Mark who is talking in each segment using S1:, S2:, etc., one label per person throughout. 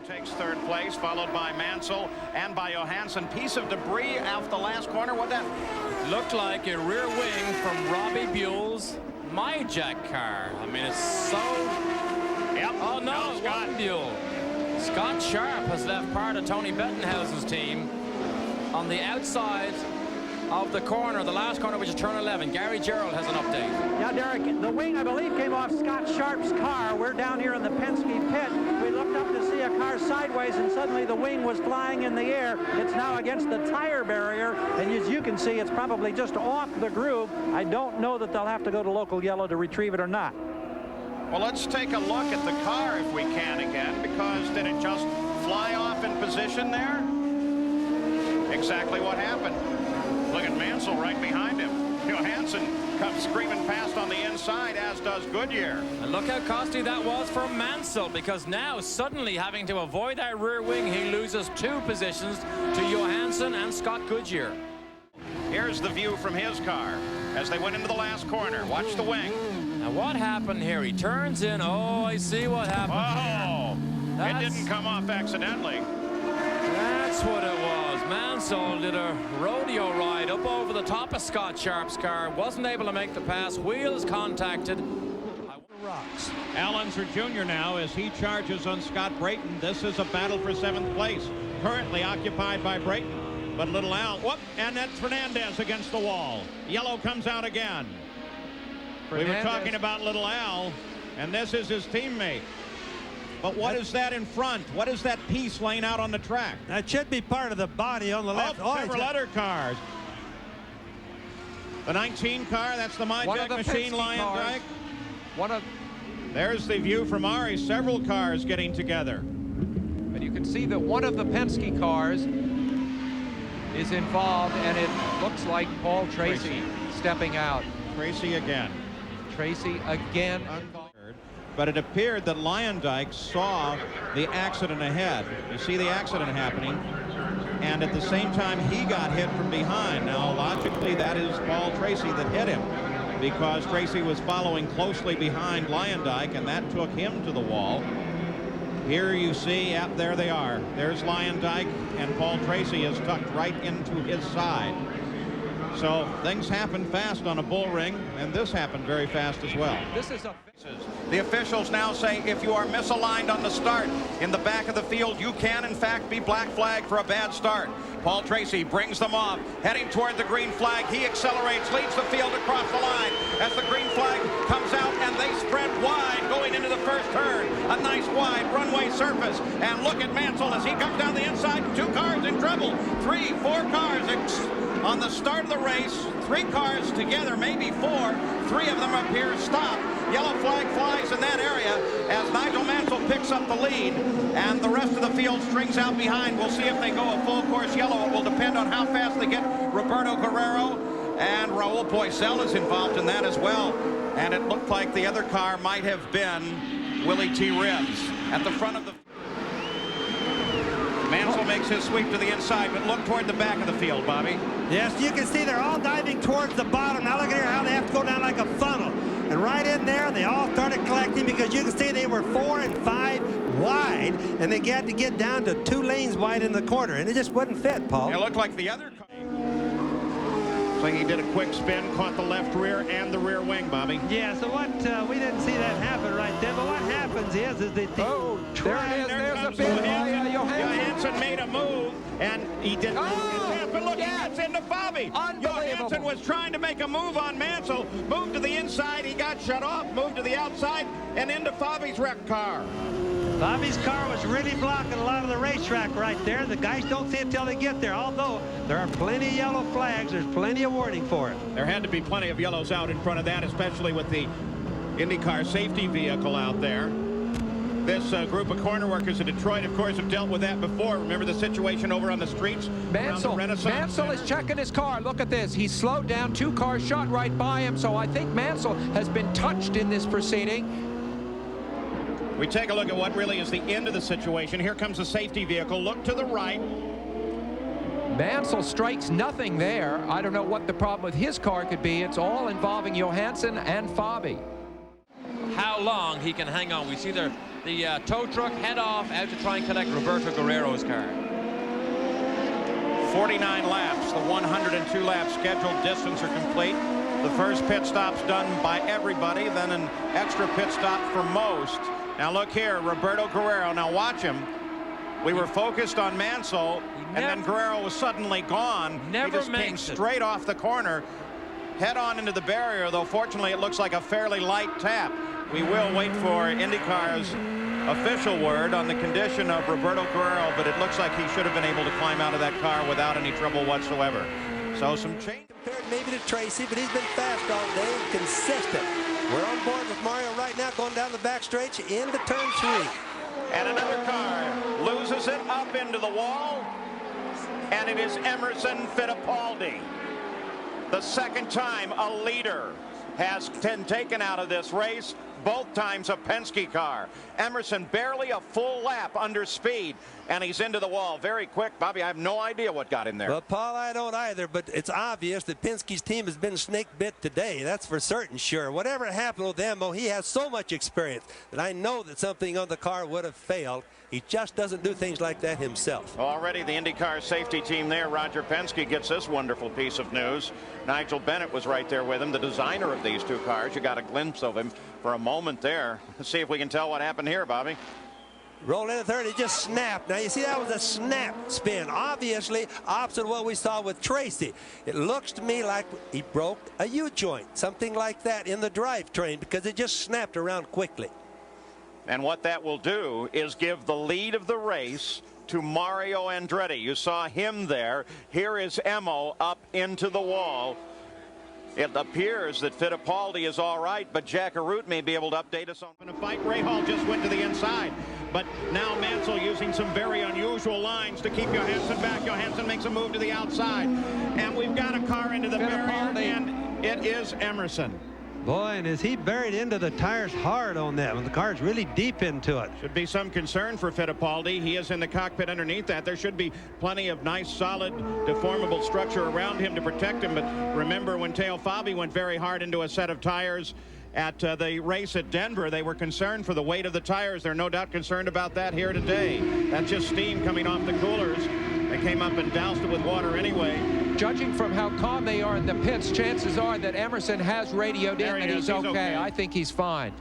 S1: takes third place, followed by Mansell and by Johansson. Piece of debris off the last corner. What that
S2: looked like a rear wing from Robbie Buell's MyJack car. I mean, it's so.
S1: Yep.
S2: Oh no, it wasn't Buell. Scott Sharp has left part of Tony Bettenhausen's team on the outside of the corner, the last corner, which is turn 11. Gary Gerald has an update.
S3: Yeah, Derek, the wing, I believe, came off Scott Sharp's car. We're down here in the Penske pit. We looked up to see a car sideways, and suddenly the wing was flying in the air. It's now against the tire barrier, and as you can see, it's probably just off the groove. I don't know that they'll have to go to local yellow to retrieve it or not.
S1: Well, let's take a look at the car if we can again, because did it just fly off in position there? Exactly what happened. Look at Mansell right behind him. Johansson comes screaming past on the inside, as does Goodyear.
S2: And look how costly that was for Mansell, because now suddenly having to avoid that rear wing, he loses 2 positions to Johansson and Scott Goodyear.
S1: Here's the view from his car as they went into the last corner. Watch the wing.
S2: Now what happened here? He turns in. Oh, I see what happened.
S1: Oh, it didn't come off accidentally.
S2: That's what it was. Mansell did a rodeo ride up over the top of Scott Sharp's car. Wasn't able to make the pass. Wheels contacted.
S4: Rocks. Allenser Jr. now as he charges on Scott Brayton. This is a battle for 7th place. Currently occupied by Brayton. But Little Al, whoop, and that's Fernandez against the wall. Yellow comes out again. We were talking about Little Al, and this is his teammate. But what is that in front? What is that piece laying out on the track?
S5: That should be part of the body on the left.
S4: Oh, several other cars. The 19 car, that's the MyJack machine, Lyondike. There's the view from Ari. Several cars getting together.
S6: But you can see that one of the Penske cars is involved, and it looks like Paul Tracy stepping out.
S4: Tracy again.
S6: Tracy again.
S4: But it appeared that Lyondike saw the accident ahead. You see the accident happening, and at the same time he got hit from behind. Now logically that is Paul Tracy that hit him, because Tracy was following closely behind Lyondike, and that took him to the wall. Here you see, yep, there they are. There's Lyondike, and Paul Tracy is tucked right into his side. So things happen fast on a bull ring, and this happened very fast as well.
S6: This is a
S1: The officials now say if you are misaligned on the start in the back of the field, you can in fact be black flagged for a bad start. Paul Tracy brings them off, heading toward the green flag. He accelerates, leads the field across the line as the green flag comes out, and they spread wide going into the first turn. A nice wide runway surface, and look at Mansell as he comes down the inside. 2 cars in trouble. 3, 4 cars on the start of the race. 3 cars together, maybe 4. 3 of them appear stopped. Yellow flag flies in that area as Nigel Mansell picks up the lead, and the rest of the field strings out behind. We'll see if they go a full course yellow. It will depend on how fast they get Roberto Guerrero, and Raul Poisel is involved in that as well. And it looked like the other car might have been Willie T. Ribbs at the front of the. Mansell makes his sweep to the inside, but look toward the back of the field, Bobby.
S5: Yes, you can see they're all diving towards the bottom. Now look at here how they have to go down like a funnel. And right in there, they all started collecting, because you can see they were 4 and 5 wide, and they had to get down to 2 lanes wide in the corner, and it just wouldn't fit, Paul.
S1: It looked like the other car. So he did a quick spin, caught the left rear and the rear wing, Bobby.
S3: Yeah, so what, we didn't see that happen right there, but what happens is that
S6: there's a big
S1: Johansson made a move, and he didn't. But look, he gets into Fabi. Johansson was trying to make a move on Mansell, moved to the inside, he got shut off, moved to the outside, and into Fabi's wrecked car.
S3: Bobby's car was really blocking a lot of the racetrack right there. The guys don't see it till they get there, although there are plenty of yellow flags. There's plenty of warning for it.
S4: There had to be plenty of yellows out in front of that, especially with the IndyCar safety vehicle out there. This group of corner workers in Detroit, of course, have dealt with that before. Remember the situation over on the streets?
S6: Mansell is checking his car. Look at this. He slowed down. 2 cars shot right by him, so I think Mansell has been touched in this proceeding.
S4: We take a look at what really is the end of the situation. Here comes the safety vehicle. Look to the right.
S6: Mansell strikes nothing there. I don't know what the problem with his car could be. It's all involving Johansson and Fabi.
S2: How long he can hang on. We see they're
S6: the tow truck head off out to try and collect Roberto Guerrero's car.
S1: 49 laps. The 102 lap scheduled distance are complete. The first pit stop's done by everybody, then an extra pit stop for most. Now look here, Roberto Guerrero. Now watch him. We were focused on Mansell, and then Guerrero was suddenly gone. He just came straight off the corner, head on into the barrier, though fortunately it looks like a fairly light tap. We will wait for IndyCar's official word on the condition of Roberto Guerrero, but it looks like he should have been able to climb out of that car without any trouble whatsoever. So some change.
S5: Compared maybe to Tracy, but he's been fast all day and consistent. We're on board with Mario right now, going down the back stretch into turn 3.
S1: And another car loses it up into the wall, and it is Emerson Fittipaldi. The second time a leader has been taken out of this race, both times a Penske car. Emerson barely a full lap under speed, and he's into the wall very quick. Bobby, I have no idea what got in there.
S5: Well, Paul, I don't either, but it's obvious that Penske's team has been snake bit today. That's for certain, sure. Whatever happened with them, he has so much experience that I know that something on the car would have failed. He just doesn't do things like that himself.
S1: Already the IndyCar safety team there, Roger Penske, gets this wonderful piece of news. Nigel Bennett was right there with him, the designer of these two cars. You got a glimpse of him for a moment there. Let's see if we can tell what happened here, Bobby.
S5: Rolled into third, it just snapped. Now you see that was a snap spin, obviously opposite what we saw with Tracy. It looks to me like he broke a U-joint, something like that in the drivetrain, because it just snapped around quickly.
S1: And what that will do is give the lead of the race to Mario Andretti. You saw him there. Here is Emo up into the wall. It appears that Fittipaldi is all right, but Jack Arute may be able to update us on the fight. Ray Hall just went to the inside, but now Mansell using some very unusual lines to keep Johansson back. Johansson makes a move to the outside, and we've got a car into the barrier, and it is Emerson.
S5: Boy, and is he buried into the tires hard on that one. The car's really deep into it.
S4: Should be some concern for Fittipaldi. He is in the cockpit underneath that. There should be plenty of nice, solid, deformable structure around him to protect him. But remember, when Teo Fabi went very hard into a set of tires at the race at Denver, they were concerned for the weight of the tires. They're no doubt concerned about that here today. That's just steam coming off the coolers. They came up and doused it with water anyway.
S6: Judging from how calm they are in the pits, chances are that Emerson has radioed in that he's okay. I think he's fine.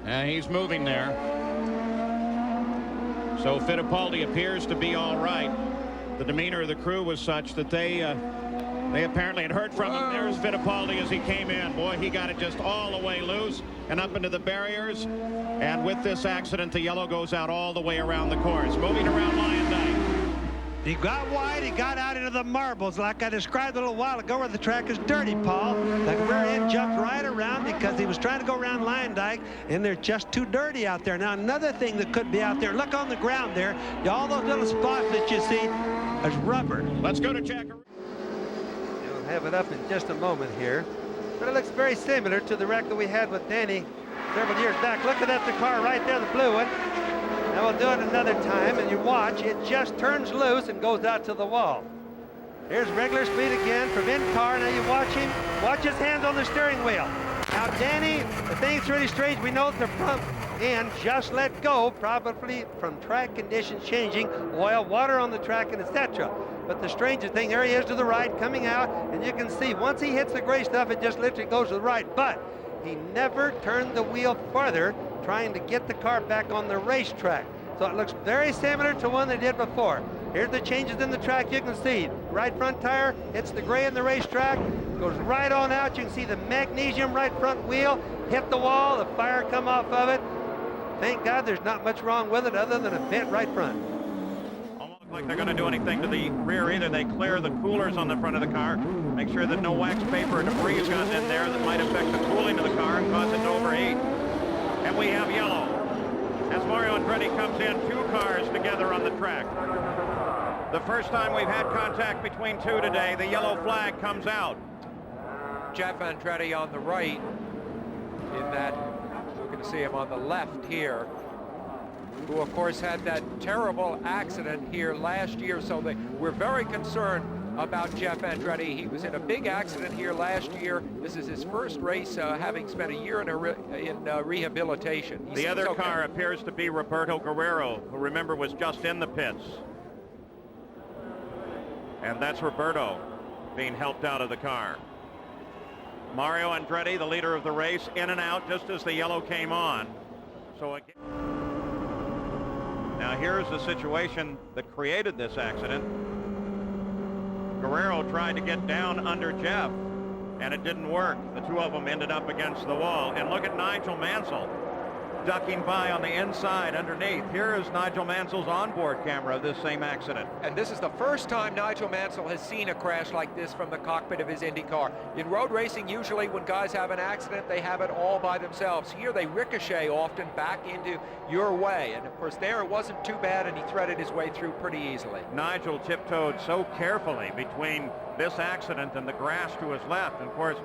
S4: And he's moving there. So Fittipaldi appears to be all right. The demeanor of the crew was such that they apparently had heard from him. There's Fittipaldi as he came in. Boy, he got it just all the way loose and up into the barriers. And with this accident, the yellow goes out all the way around the course. Moving around Lyondike.
S5: He got wide, he got out into the marbles like I described a little while ago where the track is dirty, Paul. The rear end jumped right around because he was trying to go around Lyondike, and they're just too dirty out there. Now, another thing that could be out there, look on the ground there. All those little spots that you see is rubber.
S4: Let's go to Jack.
S7: We'll have it up in just a moment here. But it looks very similar to the wreck that we had with Danny several years back. Looking at the car right there, the blue one. Now we'll do it another time, and you watch, it just turns loose and goes out to the wall. Here's regular speed again from IndyCar. Now you watch him, watch his hands on the steering wheel. Now Danny, the thing's really strange. We know that the front end just let go, probably from track conditions changing, oil, water on the track, and etc. But the strangest thing, there he is to the right, coming out, and you can see once he hits the gray stuff, it just literally goes to the right. But he never turned the wheel farther, trying to get the car back on the racetrack. So it looks very similar to one they did before. Here's the changes in the track. You can see right front tire hits the gray in the racetrack, goes right on out. You can see the magnesium right front wheel hit the wall, the fire come off of it. Thank God there's not much wrong with it other than a bent right front.
S4: Almost like they're going to do anything to the rear either. They clear the coolers on the front of the car, make sure that no wax paper or debris has gotten in there that might affect the cooling of the car and cause it to overheat. And we have yellow as Mario Andretti comes in, two cars together on the track. The first time we've had contact between two today, the yellow flag comes out.
S6: Jeff Andretti on the right, in that we're going to see him on the left here, who of course had that terrible accident here last year. So we're very concerned about Jeff Andretti. He was in a big accident here last year. This is his first race, having spent a year in rehabilitation.
S1: The other car appears to be Roberto Guerrero, who, remember, was just in the pits. And that's Roberto being helped out of the car. Mario Andretti, the leader of the race, in and out just as the yellow came on. So again, now here's the situation that created this accident. Guerrero tried to get down under Jeff, and it didn't work. The two of them ended up against the wall. And look at Nigel Mansell ducking by on the inside underneath. Here is Nigel Mansell's onboard camera of this same accident.
S6: And this is the first time Nigel Mansell has seen a crash like this from the cockpit of his Indy car. In road racing, usually when guys have an accident, they have it all by themselves. Here they ricochet often back into your way. And of course there it wasn't too bad, and he threaded his way through pretty easily.
S1: Nigel tiptoed so carefully between this accident and the grass to his left. And of course,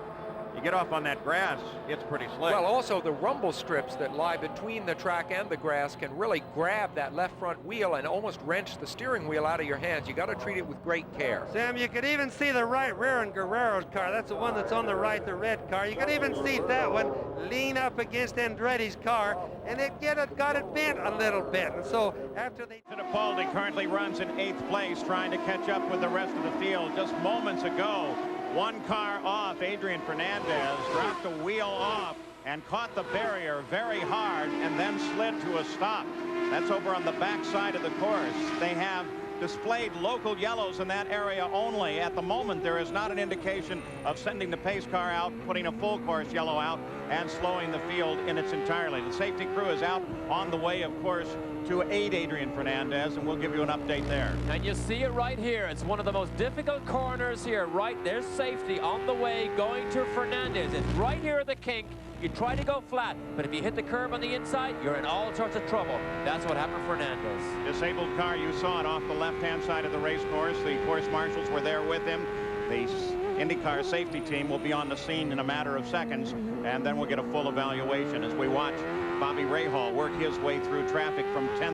S1: you get off on that grass, it's pretty slick.
S6: Well, also the rumble strips that lie between the track and the grass can really grab that left front wheel and almost wrench the steering wheel out of your hands. You got to treat it with great care.
S7: Sam, you could even see the right rear in Guerrero's car. That's the one that's on the right, the red car. You could even see that one lean up against Andretti's car, and it got it bent a little bit. And so after they...
S4: Fittipaldi currently runs in 8th place, trying to catch up with the rest of the field. Just moments ago, one car off, Adrian Fernandez dropped a wheel off and caught the barrier very hard and then slid to a stop. That's over on the back side of the course. They have displayed local yellows in that area only. At the moment, there is not an indication of sending the pace car out, putting a full course yellow out, and slowing the field in its entirety. The safety crew is out on the way, of course, to aid Adrian Fernandez, and we'll give you an update there.
S2: And you see it right here. It's one of the most difficult corners here. Right there's safety on the way going to Fernandez. It's right here at the kink. You try to go flat, but if you hit the curb on the inside, you're in all sorts of trouble. That's what happened to Fernandez.
S4: Disabled car, you saw it off the left-hand side of the race course. The course marshals were there with him. The IndyCar safety team will be on the scene in a matter of seconds, and then we'll get a full evaluation as we watch Bobby Rahal work his way through traffic from 10th